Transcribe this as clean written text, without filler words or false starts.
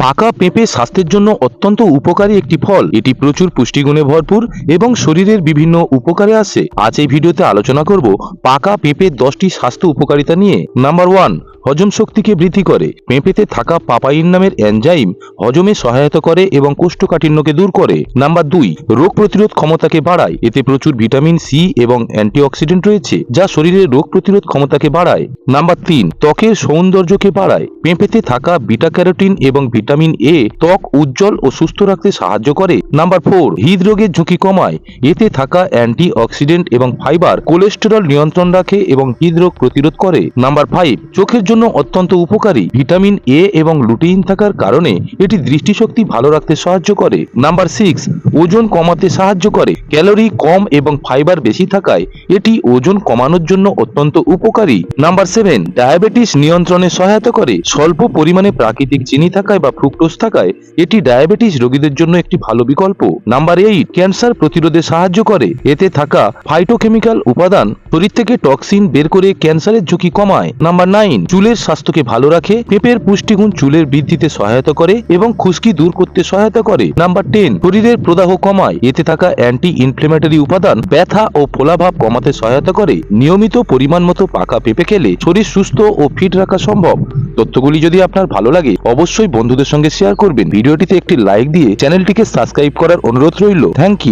পাকা পেঁপে স্বাস্থ্যের জন্য অত্যন্ত উপকারী একটি ফল। এটি প্রচুর পুষ্টিগুণে ভরপুর এবং শরীরের বিভিন্ন উপকারে আসে। আজ এই ভিডিওতে আলোচনা করব পাকা পেঁপের 10টি স্বাস্থ্য উপকারিতা নিয়ে। নাম্বার 1, হজম শক্তিকে বৃদ্ধি করে। পেঁপেতে থাকা পাপাইন নামের এনজাইম হজমে সহায়তা করে এবং কোষ্ঠকাঠিন্যকে দূর করে। নাম্বার 2, রোগ প্রতিরোধ ক্ষমতাকে বাড়ায়। এতে প্রচুর ভিটামিন সি এবং অ্যান্টিঅক্সিডেন্ট রয়েছে, যা শরীরের রোগ প্রতিরোধ ক্ষমতাকে বাড়ায়। নাম্বার 3, ত্বকের সৌন্দর্যকে বাড়ায়। পেঁপেতে থাকা বিটা ক্যারোটিন এবং ভিটামিন এ ত্বক উজ্জ্বল ও সুস্থ রাখতে সাহায্য করে। নাম্বার 4, হৃদরোগের ঝুঁকি কমায়। এতে থাকা অ্যান্টিঅক্সিডেন্ট এবং ফাইবার কোলেস্টেরল নিয়ন্ত্রণ রাখে এবং হৃদরোগ প্রতিরোধ করে। নাম্বার 5, চোখের জন্য অত্যন্ত উপকারী। ভিটামিন এ এবং লুটিন থাকার কারণে এটি দৃষ্টিশক্তি ভালো রাখতে সাহায্য করে। নাম্বার 6, ওজন কমাতে সাহায্য করে। ক্যালোরি কম এবং ফাইবার বেশি থাকায় এটি ওজন কমানোর জন্য অত্যন্ত উপকারী। নাম্বার 7, ডায়াবেটিস নিয়ন্ত্রণে সহায়তা করে। স্বল্প পরিমাণে প্রাকৃতিক চিনি থাকায় বা ফ্রুক্টোজ থাকায় এটি ডায়াবেটিস রোগীদের জন্য একটি ভালো বিকল্প। নাম্বার 8, ক্যান্সার প্রতিরোধে সাহায্য করে। এতে থাকা ফাইটোকেমিক্যাল উপাদান শরীর থেকে টক্সিন বের করে ক্যান্সারের ঝুঁকি কমায়। নাম্বার 9, চুলের স্বাস্থ্যকে ভালো রাখে। পেঁপের পুষ্টিগুণ চুলের বৃদ্ধিতে সহায়তা করে এবং খুশকি দূর করতে সহায়তা করে। নাম্বার 10, শরীরের প্রদাহ কমায়। এতে থাকা অ্যান্টি ইনফ্লেমেটরি উপাদান ব্যথা ও ফোলাভাব কমাতে সহায়তা করে। নিয়মিত পরিমাণ মতো পাকা পেঁপে খেলে শরীর সুস্থ ও ফিট রাখা সম্ভব। তথ্যগুলি যদি আপনার ভালো লাগে অবশ্যই বন্ধুদের সঙ্গে শেয়ার করবেন। ভিডিওটিতে একটি লাইক দিয়ে চ্যানেলটিকে সাবস্ক্রাইব করার অনুরোধ রইল। Thank you.